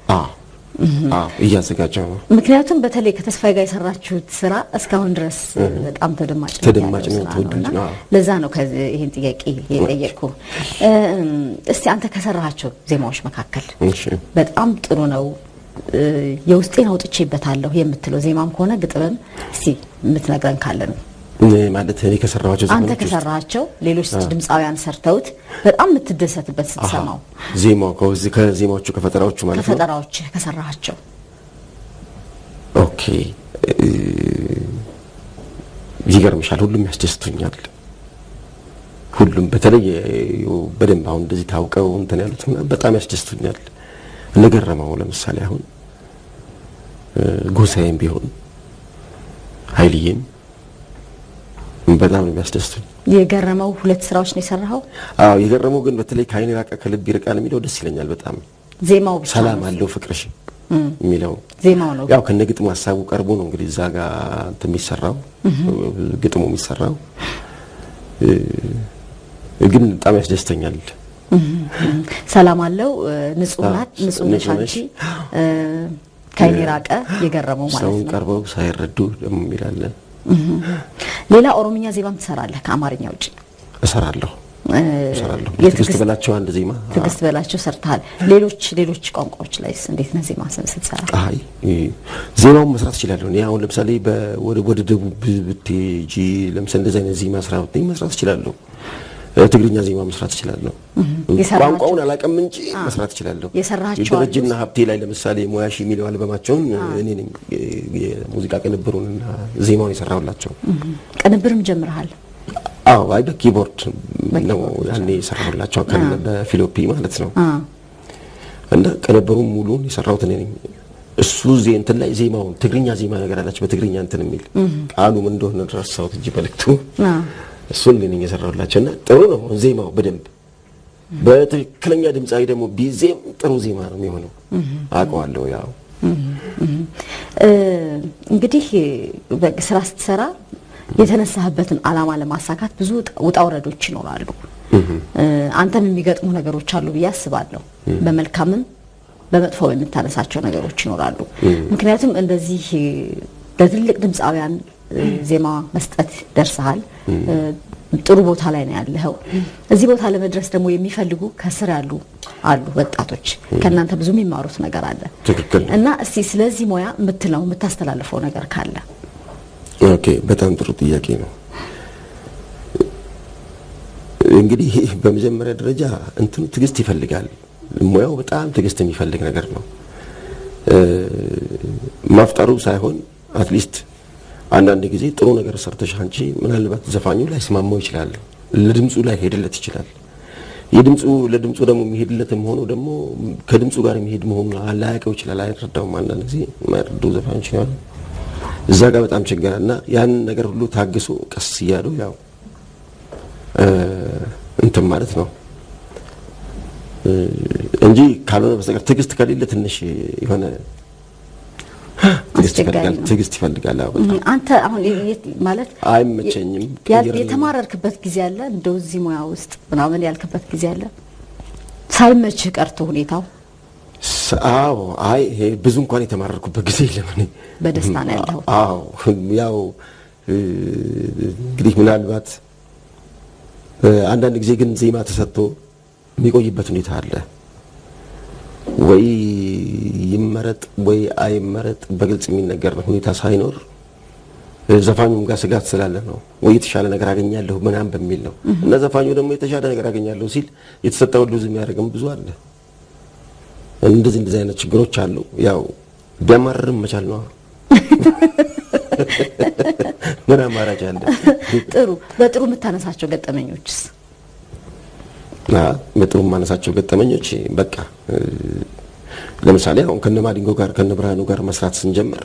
እያዘጋጀው ነው። ምክንያቱም በተለይ ከተስፋዬ ጋር የሰራችሁት ስራ እስካሁን ድረስ በጣም ተደማጭ ነው ተወዳጅ ነው። ለዛ ነው ይሄን ጥያቄ የጠየቅኩ። እስቲ አንተ ከሰራሃቸው ዜማዎች መካከል በጣም ጥሩ ነው የውስጤን አውጥቼበታለሁ የምትለው ዜማም ከሆነ ግጥምም እስቲ የምትነግረን ካለ ነው ማለት እኔ ከሰራኋቸው አንተ ከሰራሃቸው ሌሎች ድምጻውያን ሰርተውት በጣም የምትደሰትበት ስትሰማው ዜማው ከዜማዎቹ ከፈጠራዎቹ ማለት ነው ከፈጠራዎች ከሰራሃቸው ኦኬ ይገርምሻል ሁሉም ያስደስቱኛል ሁሉም በተለይ በደንብ አሁን እንደዚህ ታውቀው እንትን ያሉት በጣም ያስደስቱኛል ነገረመው ለምሳሌ አሁን ጎሳዬም ቢሆን ኃይልዬም በጣም ነው የሚያስደስቱኝ የገረመው ሁለት ስራዎች ነው የሰራው የገረመው ግን በተለይ ከአይኔ ራቀ ከልብ ይርቃል የሚለው ደስ ይለኛል በጣም ዜማው ብቻ ሰላም አለው ፍቅርሽ የሚለው ዜማው ነው ያው ከነግጥሙ ሐሳቡ ቀርቦ ነው እንግዲህ እዛ ጋር የሚሰራው ግጥሙ የሚሰራው ግን በጣም ያስደስተኛል ሰላም አለው ንጹህ ናት ንጹህ ነሽ አንቺ ከአይኔ ራቀ የገረመው ማለት ነው ሰውን ቀርበው ሳይረዱ ደም ይላል ሌላ ኦሮምኛ ዜማም ትሰራለህ ከአማርኛ ውጪ እሰራለሁ ትግስት በላቸው አንድ ዜማ ትግስት በላቸው ሰርተሃል ሌሎች ቋንቋዎች ላይስ እንዴት ነው ዜማ ስትሰራ አይ ዜማውን መስራት ይችላል እኔ አሁን ለምሳሌ ወደ ደቡብ ብትጂ ለምሳሌ እንደዚህ አይነት ዜማ መስራት ይችላል ትግርኛ ዜማ መስራት ይችላል ቋንቋውን አላቀም እንጂ መስራት ይችላል የሰራቸው ደረጃና ሀብቴ ላይ ለምሳሌ ሙያሺ የሚለው አልበማቸውን እኔ ነኝ የሙዚቃ ቅንብሩንና ዜማውን የሰራሁላቸው ቅንብርም ጀምረሃል አይ በኪቦርድ ነው ያኔ የሰራሁላቸው በፊሎፒ ማለት ነው እና ቅንብሩን ሙሉን የሰራሁት እኔ ነኝ እሱ እንትን ላይ ዜማውን ትግርኛ ዜማ ነገር አላችሁ በትግርኛ እንትን የሚል ቃሉ ምን እንደሆነ ረሳሁት እንጂ መልክቱ እሱን ለኔ የሰራሁላችሁና ጥሩ ነው ዜማው በደንብ በትክክለኛ ድምጻዊ ደግሞ ቢዜም ጥሩ ዜማ ነው የሚሆነው አውቀዋለሁ ያው እንግዲህ በስራ ስትሰራ የተነሳህበትን አላማ ለማሳካት ብዙ ውጣ ውረዶች ይኖራሉ አንተም የሚገጥሙ ነገሮች አሉ ብዬ አስባለሁ በመልካምም በመጥፎ የምታነሳቸው ነገሮች ይኖራሉ ምክንያቱም እንደዚህ ለትልቅ ድምጻውያን ዜማ መስጠት ደርሰሃል ጥሩ ቦታ ላይ ነው ያለው እዚህ ቦታ ለመድረስ ደግሞ የሚፈልጉ ከስር ያሉ አሉ ወጣቶች ከናንተ ብዙ የሚማሩት ነገር አለ እና እስቲ ስለዚህ ሙያ የምታስተላልፈው ነገር ካለ ኦኬ በጣም ጥሩ ጥያቄ ነው እንግዲህ በመጀመሪያ ደረጃ እንትኑ ትግስት ይፈልጋል ሙያው በጣም ትግስት የሚፈልግ ነገር ነው ማፍጠሩ ሳይሆን አትሊስት አንዳንድ ጊዜ ጥሩ ነገር ሰርተሽ አንቺ ምናልባት ዘፋኙ ላይ ስማማው ይችላል ለድምጹ ላይ ሄድለት ይችላል ለድምጹ ደግሞ የሚሄድለትም ሆኖ ደግሞ ከድምጹ ጋር የሚሄድ መሆኑ አላያቀው ይችላል አይረዳውም አንዳንድ ጊዜ ማይረዱ ዘፋኞች ይሆናል እዛ ጋር በጣም ችግርና ያን ነገር ሁሉ ታግሶ ቀስ ይያሉ ያው እንትን ማለት ነው እንጂ ካልሆነ በስተቀር ትግስት ከሌለ ትንሽ የሆነ ትግስት ይፈልጋል አንተ አሁን ማለት አይመቸኝም የተማረርክበት ጊዜ አለ እንደው እዚህ ሙያ ውስጥ ምናምን ያልከበት ጊዜ አለ ሳይመችህ ቀርቶ ሁኔታው አዎ አይ ብዙ እንኳን የተማረርኩበት ጊዜ የለም በደስታ ነው ያለው አዎ ያው እንግዲህ ምናልባት አንዳንድ ጊዜ ግን ዜማ ተሰጥቶ የሚቆይበት ሁኔታ አለ ወይ ይመረጥ ወይ አይመረጥ በግልጽ የሚነገር ሁኔታ ሳይኖር ዘፋኙም ጋር ስጋት ስላለ ነው ወይ የተሻለ ነገር አገኛለሁ ምናምን በሚል ነው እና ዘፋኙ ደግሞ የተሻለ ነገር አገኛለሁ ሲል የተሰጠው ሉዝ የሚያደርግም ብዙ አለ እንደዚህ አይነት ችግሮች አሉ ያው ቢያማርርም መቻል ነው ምን አማራጭ አለ ጥሩ በጥሩ የምታነሳቸው ገጠመኞችስ በጥሩ የማነሳቸው ገጠመኞች በቃ ለምሳሌ አሁን ከነማዲንጎ ጋር ከነብርሃኑ ጋር መስራት ስንጀምር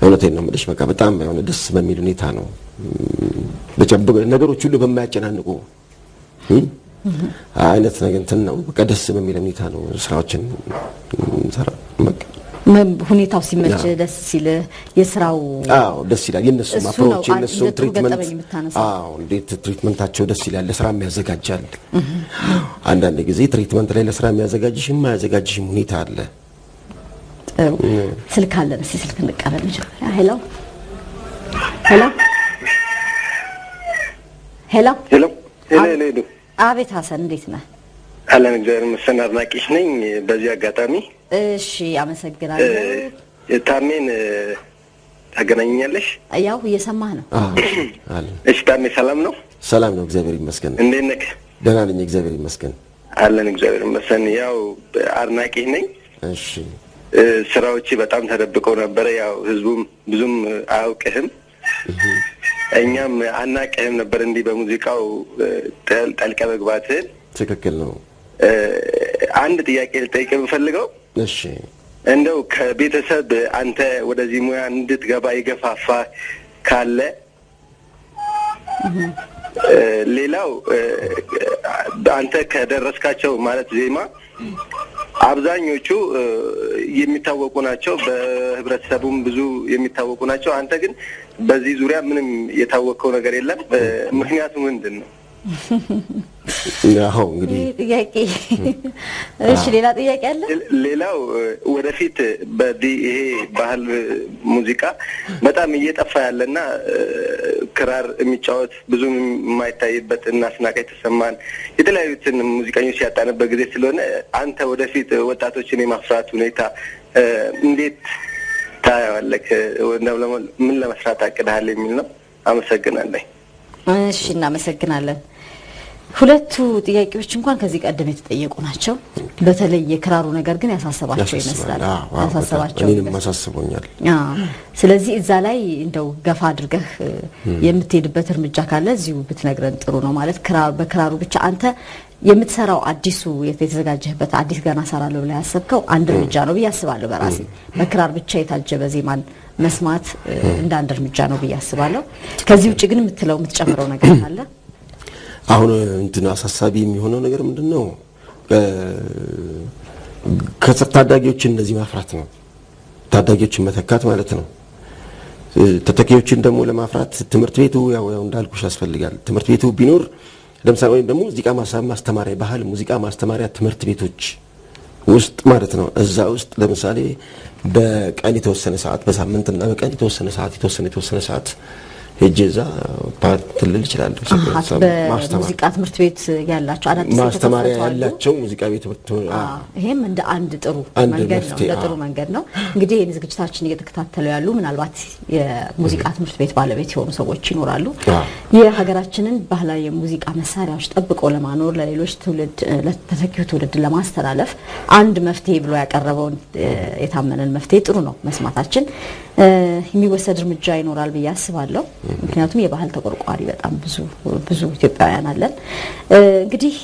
እውነቴን ነው የምልሽ በቃ በጣም የሆነ ደስ በሚል ሁኔታ ነው ነገሮች ሁሉ በማያጨናንቁ አይነት ነገር እንትን ነው በቃ ደስ በሚል ሁኔታ ነው ስራዎችን ሰራ በቃ ሁኔታው ሲመች ደስ ሲል የስራው ደስ ይላል የነሱ አፕሮች የነሱ ትሪትመንት እንዴት ትሪትመንታቸው ደስ ይላል ለስራ የሚያዘጋጃል አንዳንድ ጊዜ ትሪትመንት ላይ ለስራ የሚያዘጋጅሽ የማያዘጋጅሽም ሁኔታ አለ ስልክ አለን እስቲ ስልክ እንቀበል እንችላለን ሄሎ ሄሎ ሄሎ ሄሎ ሄሎ አቤት ሐሰን እንዴት ነህ አለን እግዚአብሔር ይመስገን አድናቂሽ ነኝ በዚህ አጋጣሚ እሺ አመሰግናለሁ ታሜን ታገናኛለሽ ያው እየሰማህ ነው አለ እሺ ታሜ ሰላም ነው እግዚአብሔር ይመስገን እንዴት ነህ ደህና ነኝ እግዚአብሔር ይመስገን አለን እግዚአብሔር ይመስገን ያው አድናቂሽ ነኝ እሺ ስራዎቼ በጣም ተደብቀው ነበር ያው ህዝቡም ብዙም አያውቅህም እኛም አናውቅህም ነበር እንዲህ በሙዚቃው ጠልቀ መግባትህ ትክክል ነው አንድ ጥያቄ ልጠይቅህ የምፈልገው እሺ እንደው ከቤተሰብ አንተ ወደዚህ ሙያ እንድትገባ ይገፋፋ ካለ ሌላው አንተ ከደረስካቸው ማለት ዜማ አብዛኞቹ የሚታወቁ ናቸው በህብረተሰቡም ብዙ የሚታወቁ ናቸው አንተ ግን በዚህ ዙሪያ ምንም የታወቀው ነገር የለም ምክንያቱ ምንድነው ያው እንግዲህ ጥያቄ እሺ ሌላ ጥያቄ አለ ሌላው ወደፊት ይሄ ባህል ሙዚቃ በጣም እየጠፋ ያለና ክራር የሚጫወት ብዙ የማይታይበት እና አስናቀኝ ተሰማን የተለያዩትን ሙዚቀኞች ያጣነበት ጊዜ ስለሆነ አንተ ወደፊት ወጣቶችን የማፍራት ሁኔታ እንዴት ታያለህ ምን ለመስራት አቅደሃል የሚል ነው አመሰግናለሁ እሺ እናመሰግናለን ሁለቱ ጥያቄዎች እንኳን ከዚህ ቀደም የተጠየቁ ናቸው በተለይ የክራሩ ነገር ግን ያሳሰባቸው ይመስላል ያሳሰባቸው እኔንም ማሳስቦኛል ስለዚህ እዛ ላይ እንደው ገፋ አድርገህ የምትሄድበት እርምጃ ካለ እዚሁ ብትነግረን ጥሩ ነው ማለት በክራሩ ብቻ አንተ የምትሰራው አዲሱ የተዘጋጀህበት አዲስ ገና ሰራለሁ ብለህ ያሰብከው አንድ እርምጃ ነው ብያስባለሁ በራሴ በክራር ብቻ የታጀበ ዜማን መስማት እንደ አንድ እርምጃ ነው ብያስባለሁ ከዚህ ውጪ ግን የምትጨምረው ነገር አለ አሁን እንትና አሳሳቢ የሚሆነው ነገር ምንድነው ከታዳጊዎች እንደዚህ ማፍራት ነው ታዳጊዎችን መተካት ማለት ነው ተተኪዎችን ደግሞ ለማፍራት ትምህርት ቤቱ ያው እንዳልኩሽ ያስፈልጋል ትምህርት ቤቱ ቢኖር ለምሳሌ ወይም ደግሞ ሙዚቃ ማስተማሪያ ባህል ሙዚቃ ማስተማሪያ ትምህርት ቤቶች ውስጥ ማለት ነው እዛ ውስጥ ለምሳሌ በቀን የተወሰነ ሰዓት በሳምንትና በቀን የተወሰነ ሰዓት ሄጄዛ ፓርትልል ይችላል ሙዚቃ ትምህርት ቤት ያላቸው አዳዲስ ማስተማሪያ ያላቸው ሙዚቃ ቤት ይሄም እንደ አንድ ጥሩ መንገድ ነው እንደ ጥሩ መንገድ ነው እንግዲህ ይሄን ዝግጅታችን እየተከታተሉ ያሉ ምናልባት የሙዚቃ ትምህርት ቤት ባለቤት የሆኑ ሰዎች ይኖራሉ የሀገራችንን ባህላዊ የሙዚቃ መሳሪያዎች ጠብቆ ለማኖር ለሌሎች ትውልድ ለተተኪው ትውልድ ለማስተላለፍ አንድ መፍትሄ ብሎ ያቀረበውን የታመነን መፍትሄ ጥሩ ነው መስማታችን የሚወሰድ እርምጃ ይኖራል በያስባለሁ ምክንያቱም የባህል ተቆርቋሪ በጣም ብዙ ኢትዮጵያውያን አለን እንግዲህ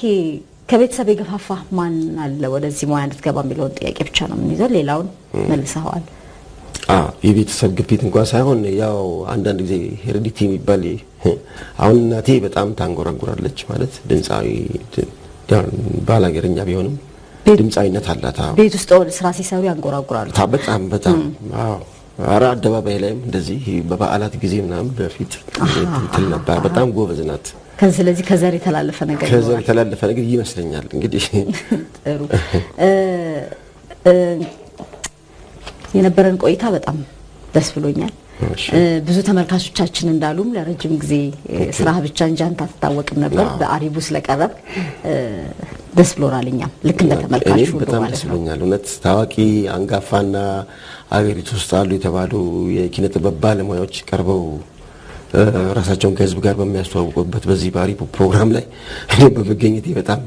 ከቤተሰብ የገፋፋ ማን አለ ወደዚህ ሙያ እንድትገባ የሚለውን ጥያቄ ብቻ ነው የምንይዘው ሌላውን መልሰዋል የቤተሰብ ግፊት እንኳን ሳይሆን ያው አንዳንድ ጊዜ ሄሬዲቲ የሚባል አሁን እናቴ በጣም ታንጎራጉራለች ማለት ድምጻዊ ባላገርኛ ቢሆንም ድምጻዊነት አላት ቤት ውስጥ ስራ ሲሰሩ ያንጎራጉራሉ በጣም አዎ አራ አደባባይ ላይም እንደዚህ በበዓላት ጊዜ ምናምን በፊት ነበር በጣም ጎበዝ ናት ስለዚህ ከዘር የተላለፈ ነገር ይመስለኛል እንግዲህ ጥሩ የነበረን ቆይታ በጣም ደስ ብሎኛል ብዙ ተመልካቾቻችን እንዳሉም ለረጅም ጊዜ ስራህ ብቻ እንጂ አንተ አትታወቅም ነበር በአሪቡ ስለቀረብ ደስ ብሎናልኛም ልክ እንደ ተመልካቹ ሁሉ ማለት ነው እውነት ታዋቂ አንጋፋና አገሪቱ ውስጥ አሉ የተባሉ የኪነ ጥበብ ባለሙያዎች ቀርበው ራሳቸውን ከህዝብ ጋር በሚያስተዋውቁበት በዚህ በአሪቡ ፕሮግራም ላይ እኔ በመገኘቴ በጣም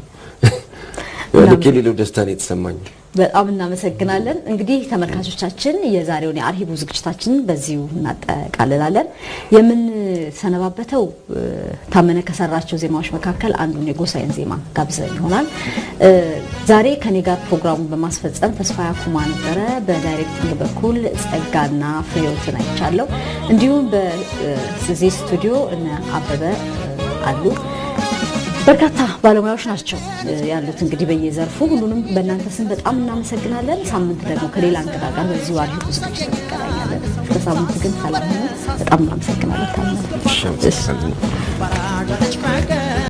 ለከሌለው ደስታ ነው የተሰማኝ በጣም እናመሰግናለን እንግዲህ ተመልካቾቻችን የዛሬውን የአርሂቡ ዝግጅታችን በዚሁ እናጠቃልላለን የምንሰነባበተው ታመነ ከሰራቸው ዜማዎች መካከል አንዱን የጎሳዬን ዜማ ጋብዘን ይሆናል ዛሬ ከኔ ጋር ፕሮግራሙን በማስፈጸም ተስፋያ ኩማ ነበረ በዳይሬክቲንግ በኩል ጸጋና ፍሬውትን አይቻለሁ እንዲሁም በዚህ ስቱዲዮ እነ አበበ አሉ በርካታ ባለሙያዎች ናቸው ያሉት እንግዲህ በየዘርፉ ሁሉንም በእናንተ ስም በጣም እናመሰግናለን ሳምንት ደግሞ ከሌላ እንግዳ ጋር በዚሁ አርሂቡ ዝግጅት እንገናኛለን እስከ ሳምንት ግን ሰላም ሁኑ በጣም እናመሰግናለን ታመነ